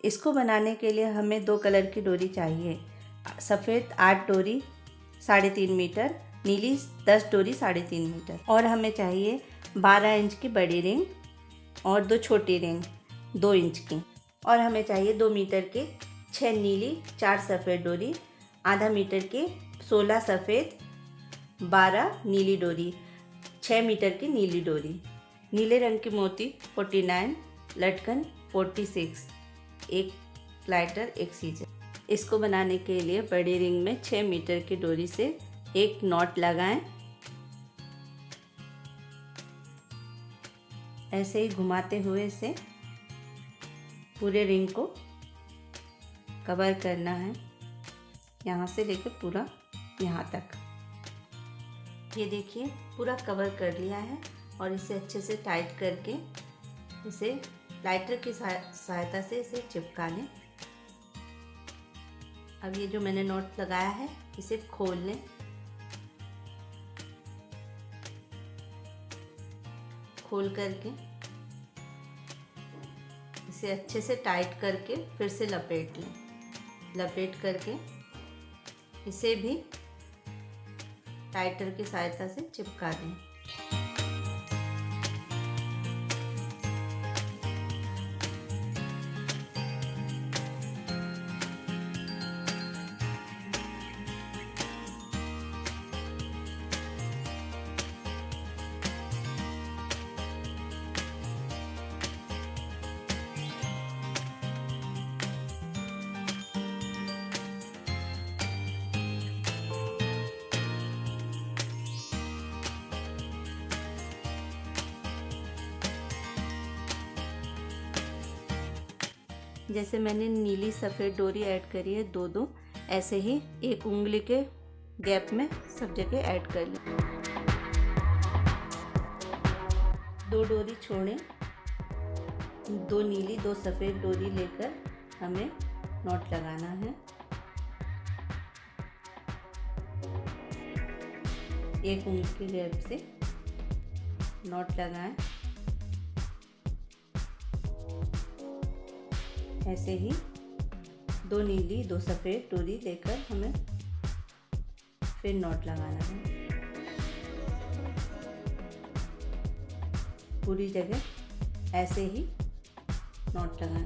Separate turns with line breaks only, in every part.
इसको बनाने के लिए हमें 2 कलर की डोरी चाहिए। सफ़ेद 8 डोरी 3.5 मीटर, नीली 10 डोरी 3.5 मीटर। और हमें चाहिए 12 इंच की बड़ी रिंग और 2 छोटी रिंग 2 इंच की। और हमें चाहिए 2 मीटर के 6 नीली 4 सफ़ेद डोरी, आधा मीटर के 16 सफ़ेद 12 नीली डोरी, 6 मीटर की नीली डोरी, नीले रंग की मोती 49, लटकन 46, एक लाइटर, एक सीजर। इसको बनाने के लिए बड़ी रिंग में 6 मीटर की डोरी से एक नॉट लगाएं। ऐसे ही घुमाते हुए इसे पूरे रिंग को कवर करना है, यहाँ से लेकर पूरा यहाँ तक। ये देखिए पूरा कवर कर लिया है और इसे अच्छे से टाइट करके इसे लाइटर की सहायता से इसे चिपका लें। अब ये जो मैंने नॉट लगाया है इसे खोल लें। खोल करके इसे अच्छे से टाइट करके फिर से लपेट लें। लपेट करके इसे भी टाइटर की सहायता से चिपका दें। जैसे मैंने नीली सफ़ेद डोरी ऐड करी है 2-2, ऐसे ही एक उंगली के गैप में सब जगह ऐड कर लें। 2 डोरी छोड़ें, 2 नीली 2 सफ़ेद डोरी लेकर हमें नॉट लगाना है। एक उंगली के गैप से नॉट लगाएं। ऐसे ही 2 नीली 2 सफ़ेद डोरी लेकर हमें फिर नॉट लगाना है। पूरी जगह ऐसे ही नॉट लगाएं।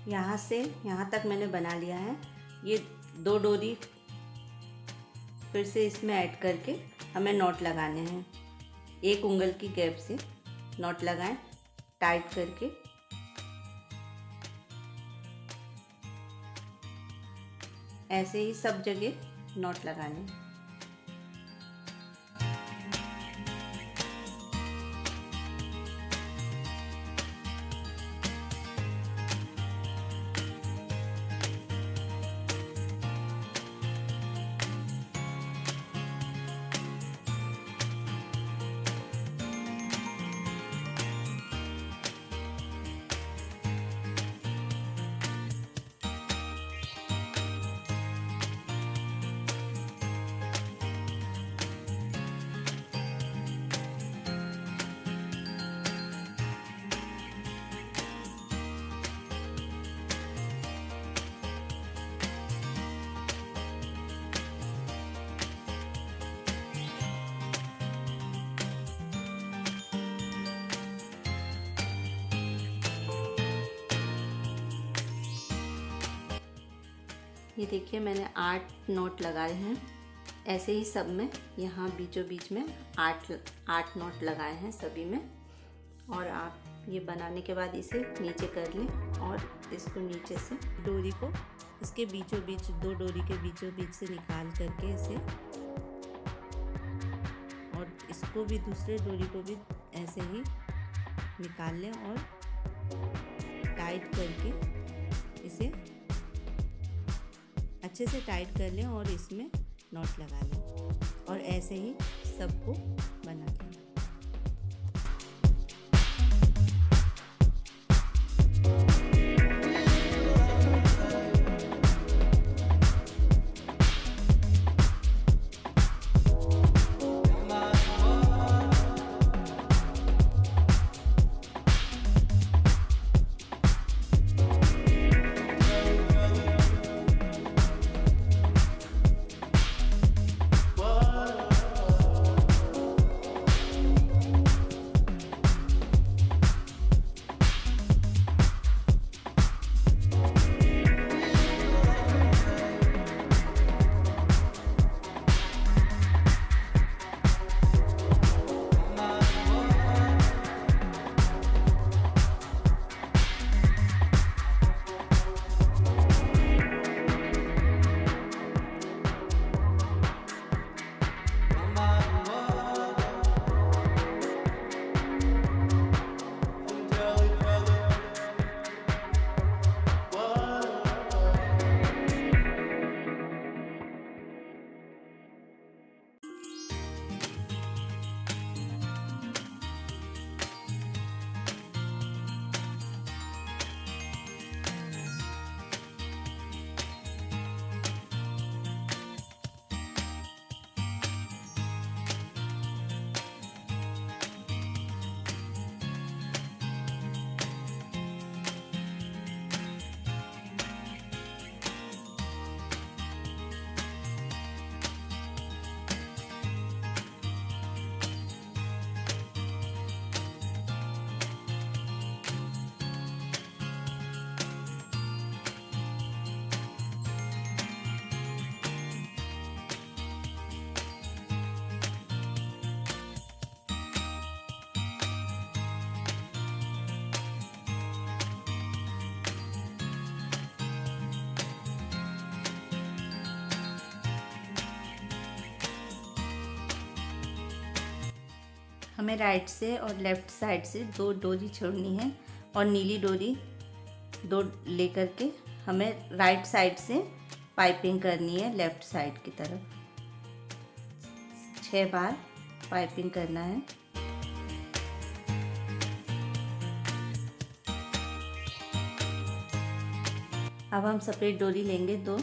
यहाँ से यहाँ तक मैंने बना लिया है। ये 2 डोरी फिर से इसमें ऐड करके हमें नॉट लगाने हैं। एक उंगल की गैप से नॉट लगाएं टाइट करके। ऐसे ही सब जगह नॉट लगाने। ये देखिए मैंने 8 नॉट लगाए हैं। ऐसे ही सब में यहाँ बीचों बीच में 8 नॉट लगाए हैं सभी में। और आप ये बनाने के बाद इसे नीचे कर लें और इसको नीचे से डोरी को इसके बीचों बीच 2 डोरी के बीचों बीच से निकाल करके इसे और इसको इसको भी दूसरे डोरी को भी ऐसे ही निकाल लें और टाइट करके इसे अच्छे से टाइट कर लें और इसमें नॉट लगा लें और ऐसे ही सबको बना लें। हमें राइट से और लेफ़्ट साइड से 2 डोरी छोड़नी है और नीली डोरी 2 लेकर के हमें राइट साइड से पाइपिंग करनी है लेफ़्ट साइड की तरफ। 6 बार पाइपिंग करना है। अब हम सफ़ेद डोरी लेंगे 2।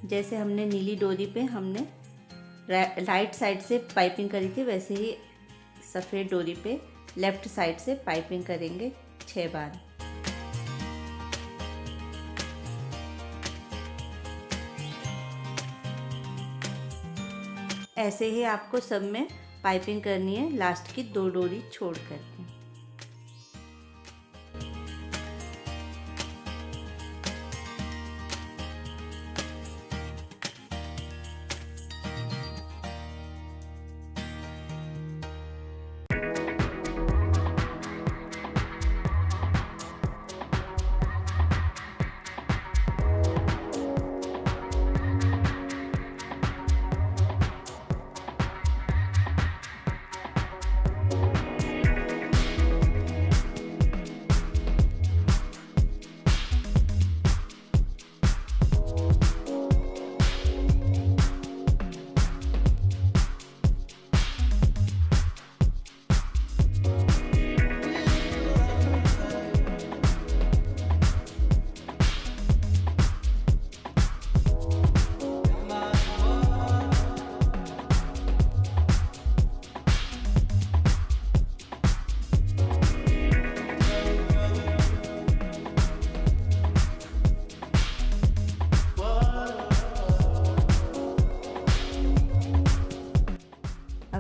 जैसे हमने नीली डोरी पे हमने राइट साइड से पाइपिंग करी थी, वैसे ही सफ़ेद डोरी पे लेफ़्ट साइड से पाइपिंग करेंगे 6 बार। ऐसे ही आपको सब में पाइपिंग करनी है, लास्ट की 2 डोरी छोड़ करके।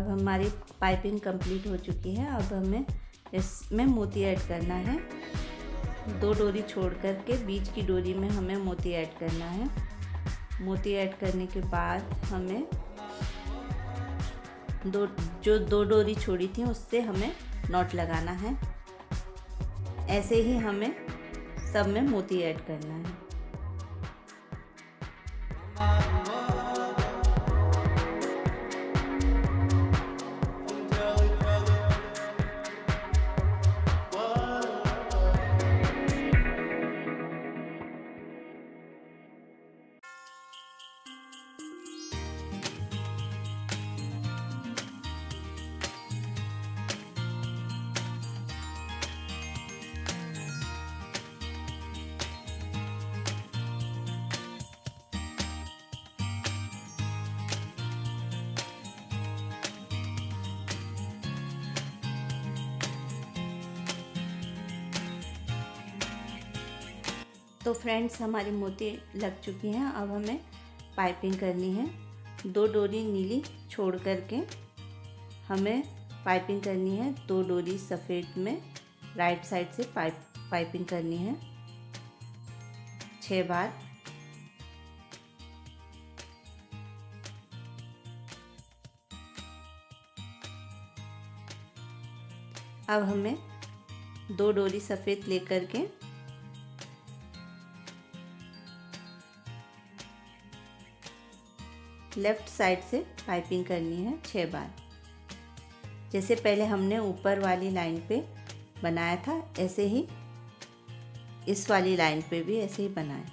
हमारी पाइपिंग कंप्लीट हो चुकी है। अब हमें इसमें मोती ऐड करना है। 2 डोरी छोड़ कर के बीच की डोरी में हमें मोती ऐड करना है। मोती ऐड करने के बाद हमें जो 2 डोरी छोड़ी थी उससे हमें नॉट लगाना है। ऐसे ही हमें सब में मोती ऐड करना है। तो फ्रेंड्स, हमारी मोती लग चुकी हैं। अब हमें पाइपिंग करनी है। 2 डोरी नीली छोड़ करके हमें पाइपिंग करनी है। 2 डोरी सफ़ेद में राइट साइड से पाइपिंग करनी है 6 बार। अब हमें 2 डोरी सफ़ेद लेकर के लेफ़्ट साइड से पाइपिंग करनी है 6 बार। जैसे पहले हमने ऊपर वाली लाइन पे बनाया था, ऐसे ही इस वाली लाइन पे भी ऐसे ही बनाएं।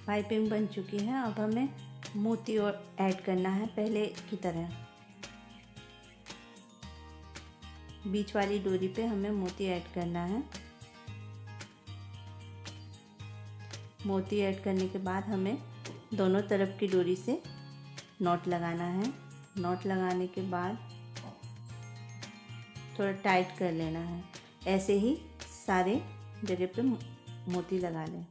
पाइपिंग बन चुकी है। अब हमें मोती और ऐड करना है पहले की तरह। बीच वाली डोरी पे हमें मोती ऐड करना है। मोती ऐड करने के बाद हमें दोनों तरफ की डोरी से नॉट लगाना है। नॉट लगाने के बाद थोड़ा टाइट कर लेना है। ऐसे ही सारे जगह पे मोती लगा लें।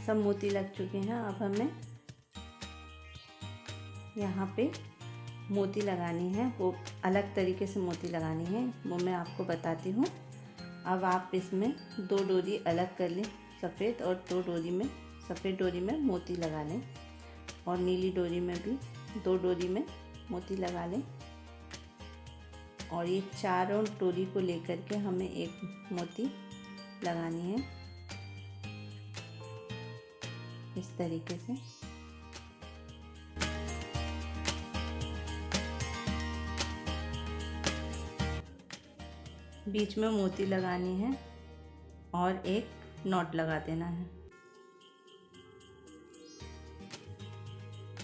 सब मोती लग चुके हैं। अब हमें यहाँ पे मोती लगानी है, वो अलग तरीके से मोती लगानी है, वो मैं आपको बताती हूँ। अब आप इसमें 2 डोरी अलग कर लें सफ़ेद, और 2 डोरी में सफ़ेद डोरी में मोती लगा लें, और नीली डोरी में भी 2 डोरी में मोती लगा लें। और ये चारों डोरी को लेकर के हमें एक मोती लगानी है इस तरीके से। बीच में मोती लगानी है और एक नॉट लगा देना है।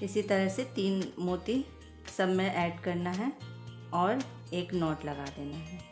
इसी तरह से 3 मोती सब में ऐड करना है और एक नॉट लगा देना है।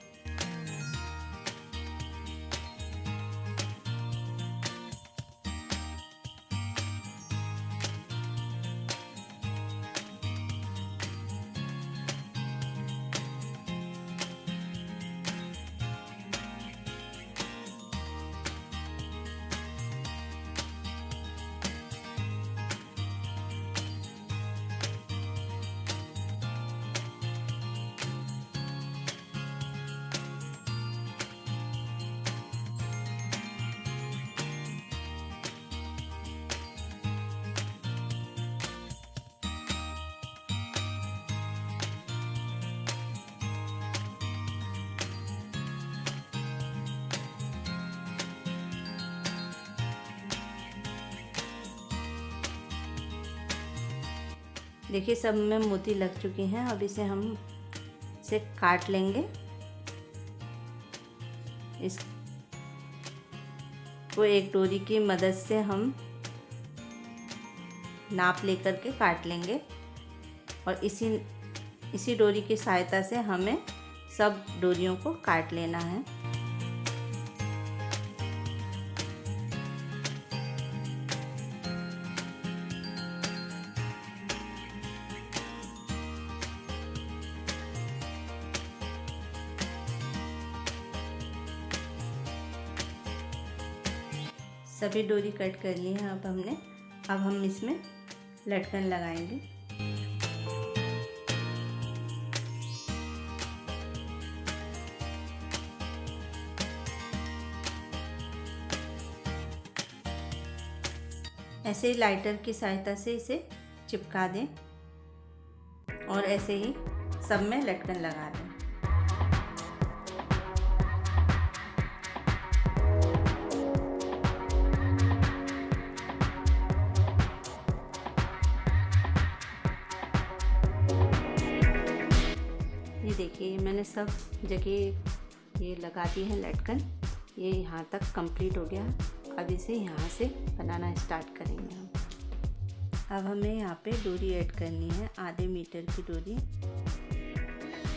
देखिए सब में मोती लग चुके हैं। अब इसे हम इसे काट लेंगे। इसको एक डोरी की मदद से हम नाप लेकर के काट लेंगे और इसी डोरी की सहायता से हमें सब डोरियों को काट लेना है। सभी डोरी कट कर ली है अब हम इसमें लटकन लगाएंगे। ऐसे ही लाइटर की सहायता से इसे चिपका दें और ऐसे ही सब में लटकन लगा दें। ये देखिए मैंने सब जगह ये लगा दी है लटकन। ये यहाँ तक कंप्लीट हो गया। अब इसे यहाँ से बनाना स्टार्ट करेंगे हम। अब हमें यहाँ पे डोरी ऐड करनी है, आधे मीटर की डोरी।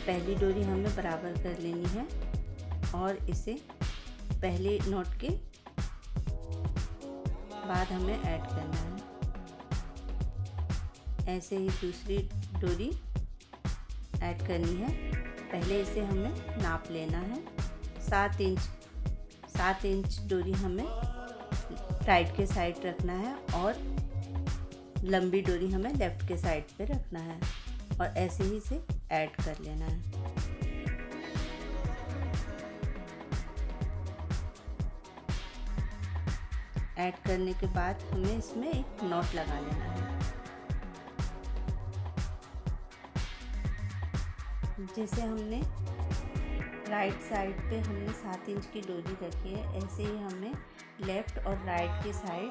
पहली डोरी हमें बराबर कर लेनी है और इसे पहले नॉट के बाद हमें ऐड करना है। ऐसे ही दूसरी डोरी ऐड करनी है। पहले इसे हमें नाप लेना है। 7 इंच डोरी हमें राइट के साइड रखना है और लंबी डोरी हमें लेफ़्ट के साइड पे रखना है और ऐसे ही इसे ऐड कर लेना है। ऐड करने के बाद हमें इसमें एक नॉट लगा लेना है। जैसे हमने राइट साइड पे हमने 7 इंच की डोरी रखी है, ऐसे ही हमें लेफ़्ट और राइट की साइड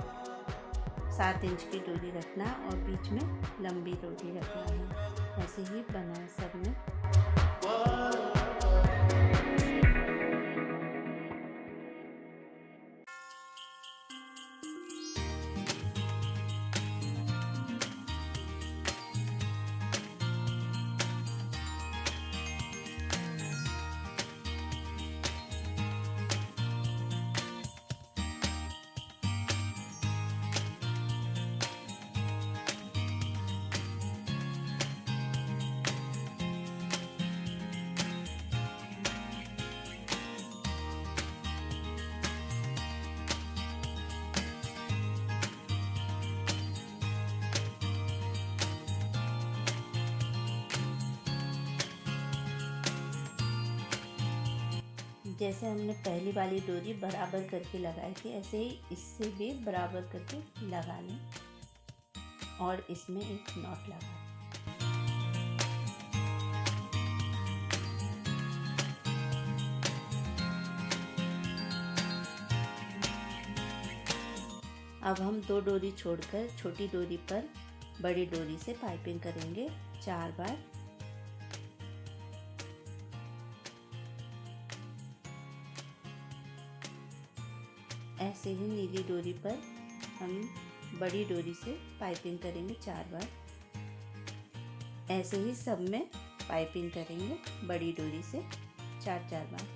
7 इंच की डोरी रखना है और बीच में लंबी डोरी रखना है। ऐसे ही बना है सब में। जैसे हमने पहली वाली डोरी बराबर करके लगाई थी, ऐसे ही इससे भी बराबर करके लगा लें और इसमें एक नॉट लगा लें। अब हम 2 डोरी छोड़कर छोटी डोरी पर बड़ी डोरी से पाइपिंग करेंगे 4 बार। ऐसे ही नीली डोरी पर हम बड़ी डोरी से पाइपिंग करेंगे 4 बार। ऐसे ही सब में पाइपिंग करेंगे बड़ी डोरी से 4-4 बार।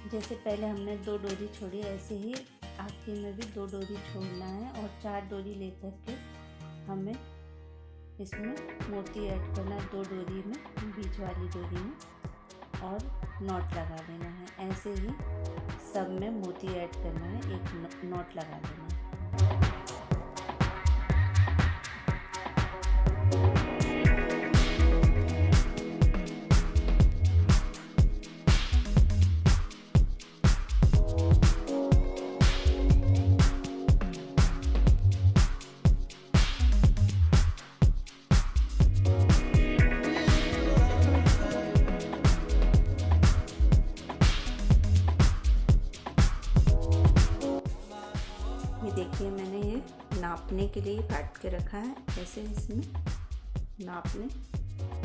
जैसे पहले हमने 2 डोरी छोड़ी, ऐसे ही आखिरी में भी 2 डोरी छोड़ना है और 4 डोरी लेकर के हमें इसमें मोती ऐड करना है 2 डोरी में, बीच वाली डोरी में, और नॉट लगा देना है। ऐसे ही सब में मोती ऐड करना है, एक नॉट लगा देना है। देखिए मैंने ये नापने के लिए काट के रखा है, ऐसे इसमें नापने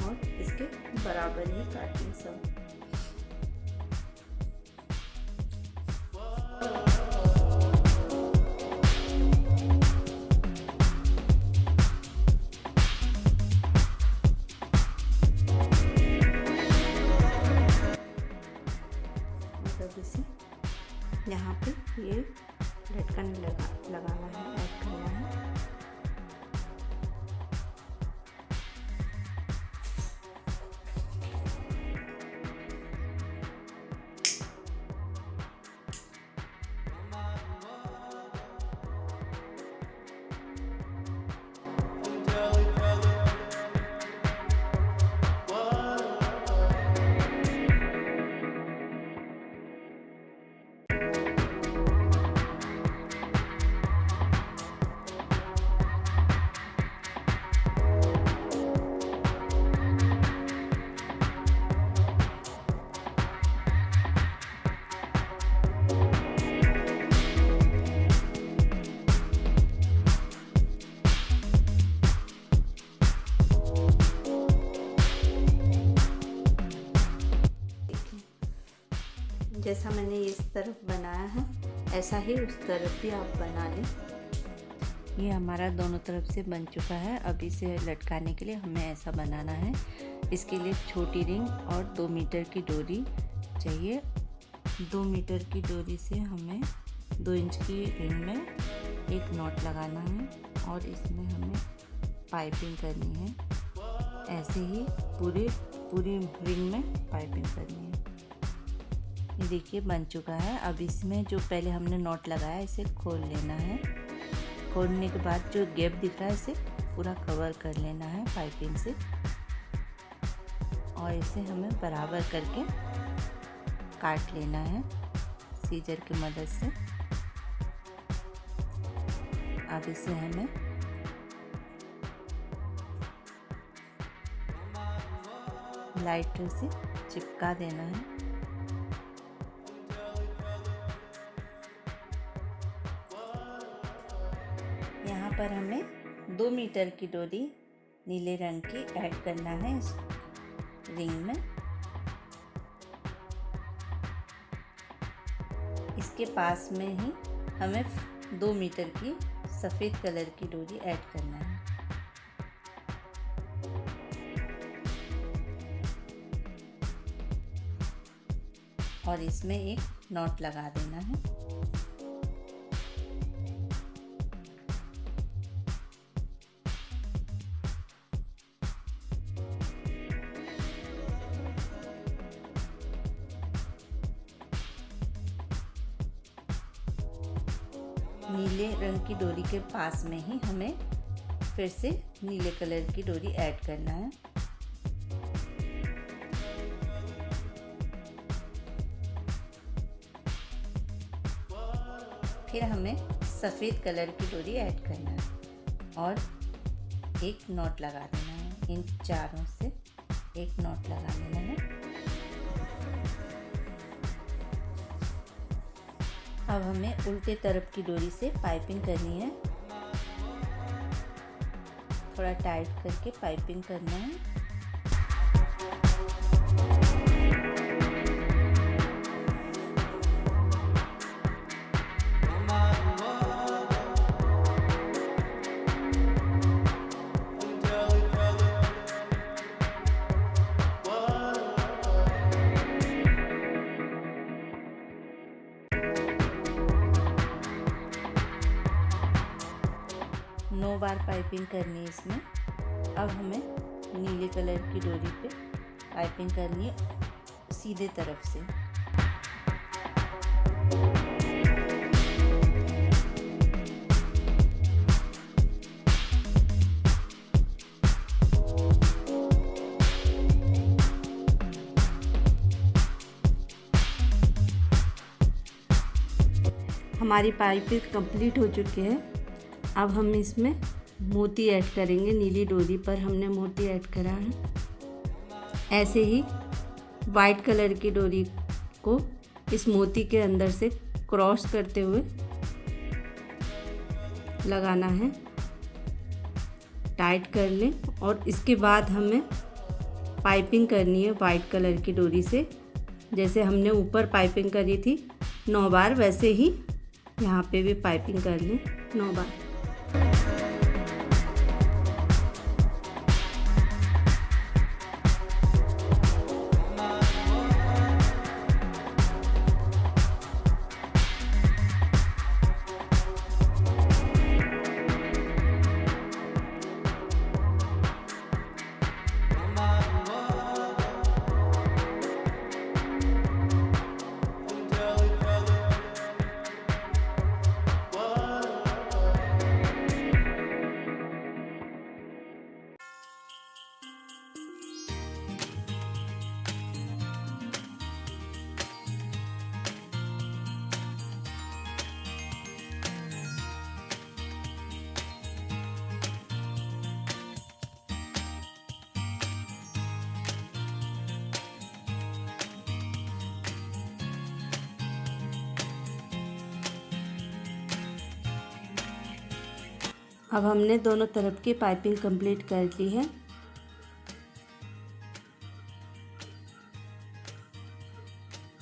और इसके बराबर ही काटने सब। इसे यहाँ पे ये लटकन लगाना है, ऐड करना है। जैसा मैंने इस तरफ बनाया है ऐसा ही उस तरफ भी आप बना लें। ये हमारा दोनों तरफ से बन चुका है। अब इसे लटकाने के लिए हमें ऐसा बनाना है। इसके लिए छोटी रिंग और 2 मीटर की डोरी चाहिए। 2 मीटर की डोरी से हमें 2 इंच की रिंग में एक नॉट लगाना है और इसमें हमें पाइपिंग करनी है। ऐसे ही पूरी रिंग में पाइपिंग करनी है। ये देखिए बन चुका है। अब इसमें जो पहले हमने नॉट लगाया इसे खोल लेना है। खोलने के बाद जो गैप दिख रहा है इसे पूरा कवर कर लेना है पाइपिंग से और इसे हमें बराबर करके काट लेना है सीजर की मदद से। अब इसे हमें लाइटर से चिपका देना है। यहाँ पर हमें 2 मीटर की डोरी नीले रंग की ऐड करना है इस रिंग में। इसके पास में ही हमें 2 मीटर की सफ़ेद कलर की डोरी ऐड करना है। और इसमें एक नॉट लगा देना है। नीले रंग की डोरी के पास में ही हमें फिर से नीले कलर की डोरी ऐड करना है। फिर हमें सफ़ेद कलर की डोरी ऐड करना है और एक नॉट लगा देना है। इन चारों से एक नॉट लगा देना है। अब हमें उल्टे तरफ की डोरी से पाइपिंग करनी है। थोड़ा टाइट करके पाइपिंग करना है। नौ बार पाइपिंग करनी है इसमें। अब हमें नीले कलर की डोरी पे पाइपिंग करनी है सीधे तरफ से। हमारी पाइपिंग कंप्लीट हो चुकी है। अब हम इसमें मोती ऐड करेंगे। नीली डोरी पर हमने मोती ऐड करा है। ऐसे ही वाइट कलर की डोरी को इस मोती के अंदर से क्रॉस करते हुए लगाना है, टाइट कर लें। और इसके बाद हमें पाइपिंग करनी है वाइट कलर की डोरी से। जैसे हमने ऊपर पाइपिंग करी थी 9 बार, वैसे ही यहाँ पे भी पाइपिंग कर लें 9 बार। अब हमने दोनों तरफ की पाइपिंग कंप्लीट कर ली है।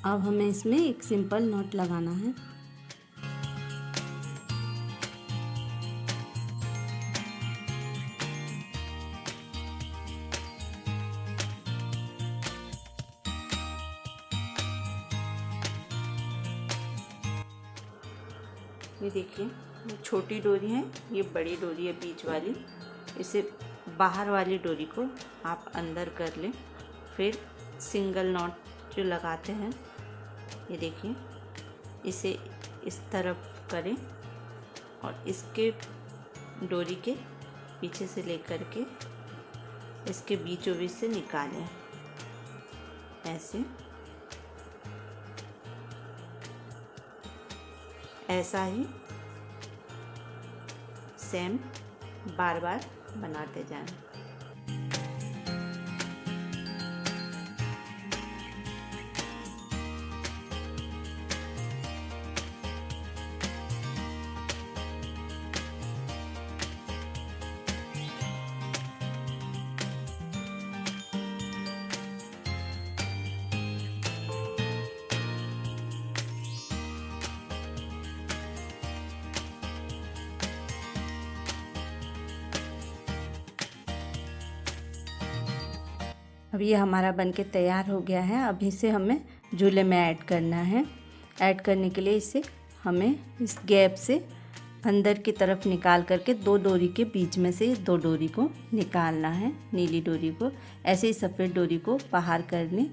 अब हमें इसमें एक सिंपल नॉट लगाना है। ये देखिए, ये छोटी डोरी है, ये बड़ी डोरी है बीच वाली। इसे बाहर वाली डोरी को आप अंदर कर लें, फिर सिंगल नॉट जो लगाते हैं, ये देखिए, इसे इस तरफ करें और इसके डोरी के पीछे से लेकर के इसके बीचों बीच से निकालें ऐसे। ऐसा ही सेम बार बार बनाते जाएं। अब ये हमारा बनके तैयार हो गया है। अब इसे हमें झूले में ऐड करना है। ऐड करने के लिए इसे हमें इस गैप से अंदर की तरफ निकाल करके 2 डोरी के बीच में से 2 डोरी को निकालना है, नीली डोरी को। ऐसे ही सफ़ेद डोरी को बाहर कर लें,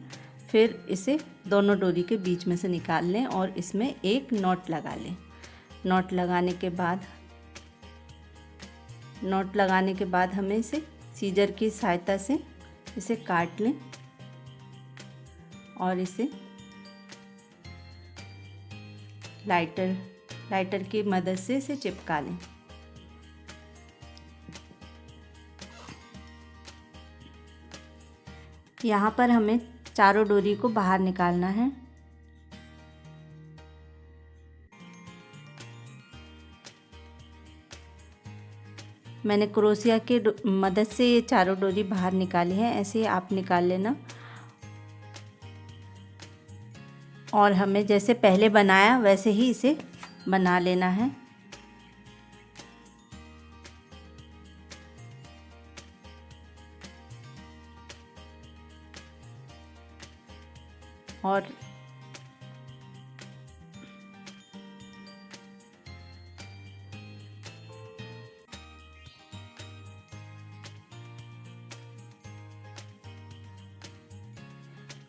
फिर इसे दोनों डोरी के बीच में से निकाल लें और इसमें एक नॉट लगा लें। नॉट लगाने के बाद हमें इसे सीजर की सहायता से इसे काट लें और इसे लाइटर की मदद से इसे चिपका लें। यहाँ पर हमें चारों डोरी को बाहर निकालना है। मैंने क्रोशिया के मदद से ये चारों डोरी बाहर निकाली है। ऐसे ही आप निकाल लेना। और हमें जैसे पहले बनाया वैसे ही इसे बना लेना है।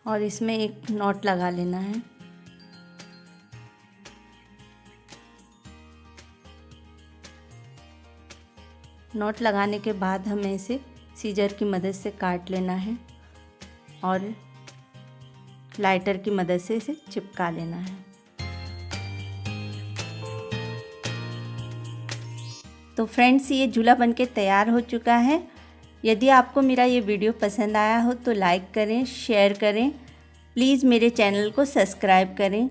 और इसमें एक नॉट लगा लेना है। नॉट लगाने के बाद हमें इसे सीजर की मदद से काट लेना है और लाइटर की मदद से इसे चिपका लेना है। तो फ्रेंड्स, ये झूला बनके तैयार हो चुका है। यदि आपको मेरा ये वीडियो पसंद आया हो तो लाइक करें, शेयर करें। प्लीज़ मेरे चैनल को सब्सक्राइब करें।